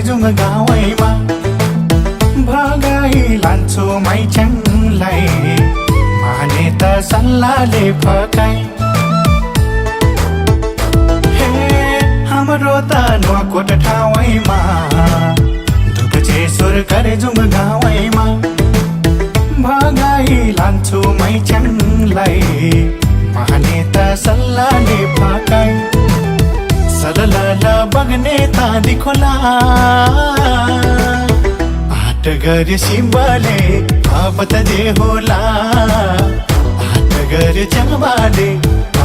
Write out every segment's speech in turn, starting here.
जाउँ गाउँमा भगाई लान्छु मैच्याङलाई माने त सल्लाहले फकाई हाम्रो त नुवाकोट ठाउँमा धुपचेश्वर करे जाउँ गाउँमा भगाई लान्छु मैच्याङलाई माने त सल्लाहले फकाई सलल बग्ने तादी खोला आट गरे शिवले अब त जे होला आट गरे चम्बाले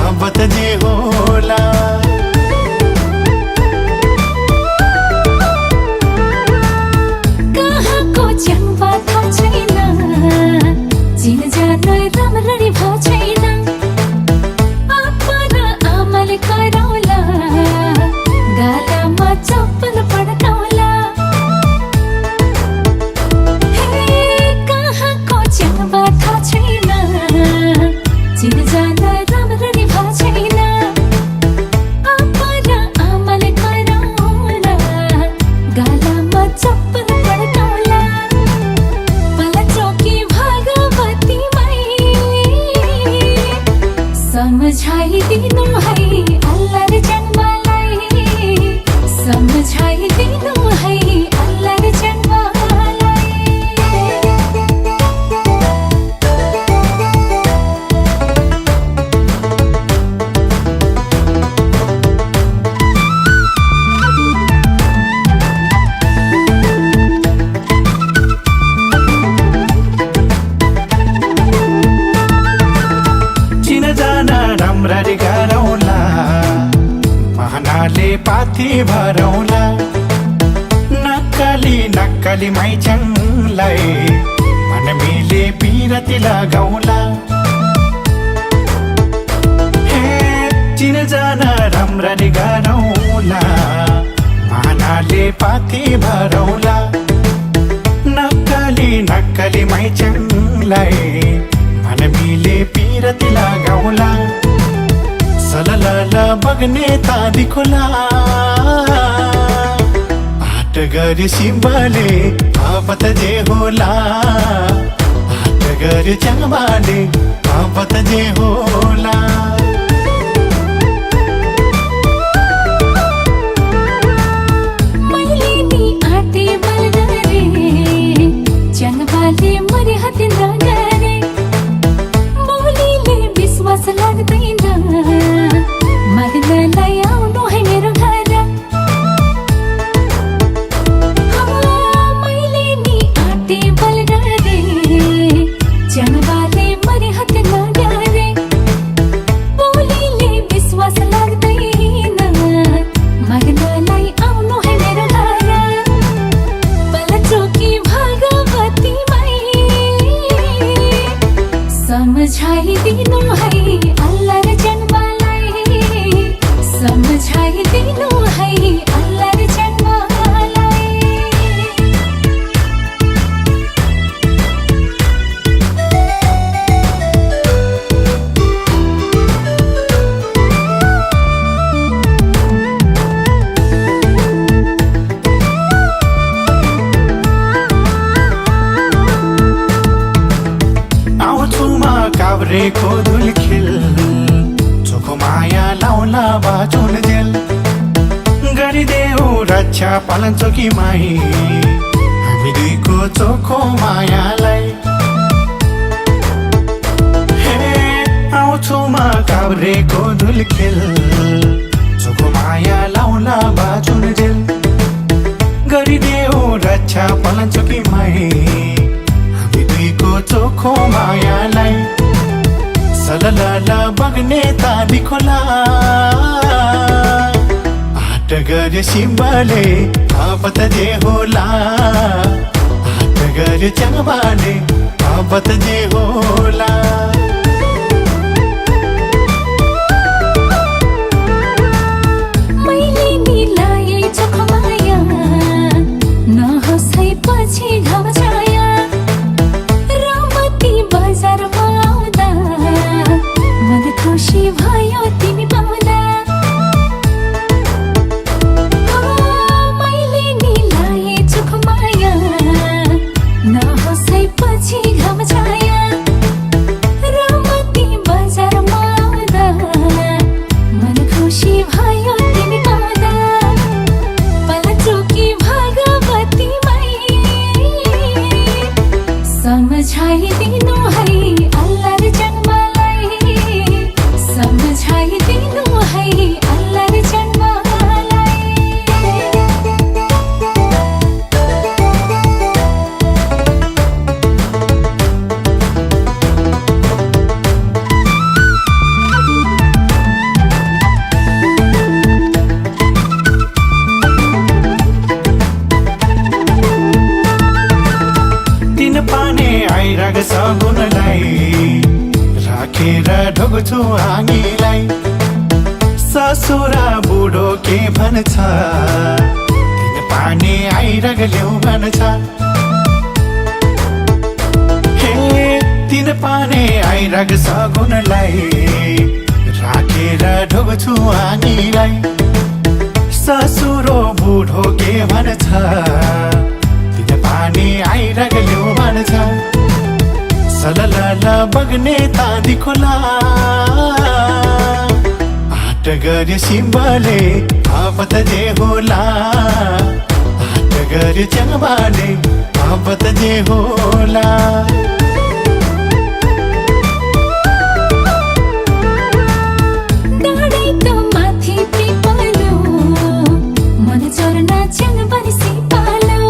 अब त जे होला कहाँको चम्बा थाहा छैन चिन जान राम्ररी भएको छैन आप्पा र आमाले कराउला गालामा चप्पल पड्काउला कहाँको चम्बा थाहा छैन चिन जान राम्ररी भएको छैन आप्पा र आमाले कराउला गालामा चप्पल पड्काउला पलचोकी भगवतीमै सम्झाइदिनु है अल्लाह र जन्मलाई सम्झाइदिनु है अल्लाह र जन्मलाई चिनजाना राम्ररी गरौँला महनाले पाथी भरौँला नक्कली नक्कली मैच्याङलाई मन मिले पिरती लगाउला हे चिनजाना राम्ररी गरौँला महनाले पाथी भरौँला नक्कली नक्कली मैच्याङलाई मन मिले पिरती लगाउला सलल बग्ने तादी खोला आट गरे शिवले अब त जे होला आट गरे चम्बाले अब त जे होला मैले नि आटे बलगरे चङ्बाले मरे हात नगरे बोलीले विश्वास लाग्दैन माग्नलाई आउनु है मेरो घर मैले नि आटे बलगरे चङ्बाले मरे हात नगरे बोलीले विश्वास लाग्दैन माग्नलाई आउनु है मेरो घर पलचोकी भगवतीमै सम्झाइदिनु है अल्लाह र जन्मलाई सम्झाइदिनु है अल्लाह र जन्मलाई आउँछुमा काभ्रेको धुलखेल चोखो माया लाउला बाचुन जेल गरिदेऊ रक्षा पालन चोकी माई हामी दुईको चोखो मायालाई हे आउँछुमा काभ्रेको धुलखेल चोखो माया लाउला बाचुन जेल गरिदेऊ रक्षा पालन चोकी माई हामी दुईको चोखो मायालाई सलल बग्ने तादी खोला आट गरे शिवले अब त जे होला आट गरे चम्बाले अब त जे होला मैले नि लाए चोखो माया नहोस् है पछि घाउ छाया रामती बजारमा आउँदा मन खुसी भयो तिमी पाउँदा मैले नि लाए ढोग्छु हामीलाई ससुरा बुढो के भन्छ तिन पानी आइरगल्यौ भन्छ हे तिन पानी आइरग सगुनलाई राखेर ढोग्छु हामीलाई ससुरो बुढो के भन्छ तिन पानी आइरगल्यौ भन्छ सललल बग्ने तादी खोला आट गरे सिम्बले आपत जे होला आट गरे चङबाले आपत जे होला डाँडैको माथि पिपलो मन चर्न च्याङबारी सिपालो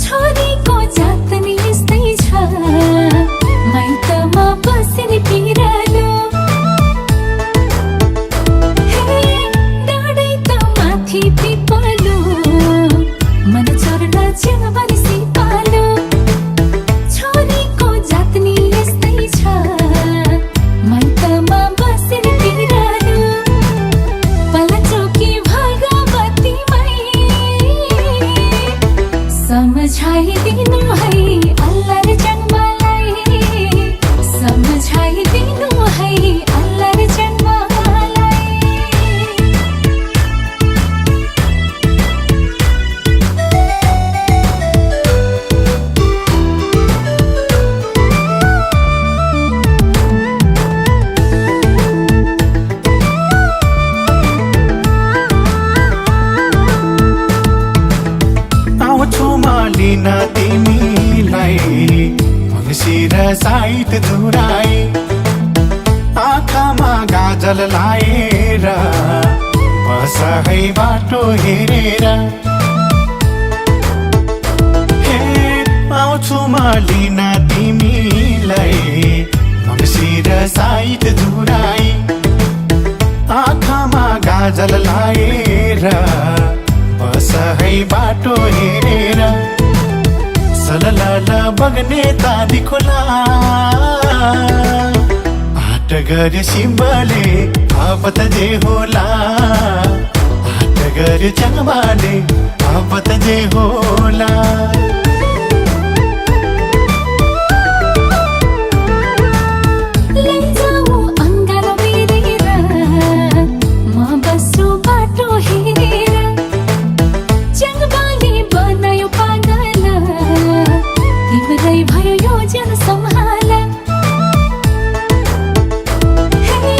छोरीको जात नि यस्तै छ माइतमा बस्ने पिरालो हे डाँडैको माथि पिपलो मन चर्न च्याङबारी सिपालो छोरीको जात नि यस्तै छ माइतमा बस्ने पिरालो पलचोकी भगवतीमै सम्झाइदिनु है अल्लाह र जन्मलाई सम्झाइदिनु है अल्लाह र जन्मलाई आउँछु मालिन तिमीलाई मङ्सिर साइत धुराई आँखामा गाजल लाएर बस है बाटो हेरेर हे आउँछु मालिन तिमीलाई मङ्सिर साइत धुराई आँखामा गाजल लाएर बस है बाटो हेरेर सललल बग्ने तादी खोला आट गरे सिम्बले आपत जे होला आट गरे चङबाले आपत जे होला लैजाऊ अङ्गालो मेरेर म बस्छु बाटो हेरेर च्याङबाले बनायो पागल तिम्रै भयो यो जन सम्हाल हे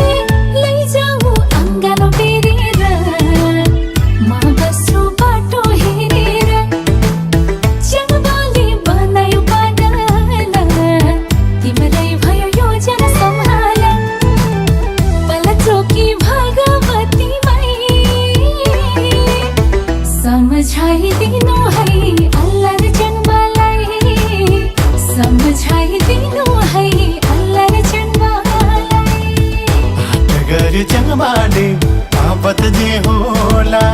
लैजाऊ अङ्गालो मेरेर म बस्छु बाटो हेरेर च्याङबाले बनायो पागल तिम्रै भयो यो जन सम्हाल पलचोकी भगवतीमै सम्झाइदिनु है अल्लाह र जन्मलाई सम्झाइदिनु है अल्लाह र जन्मलाई आट गरे चङबाले आपत जे होला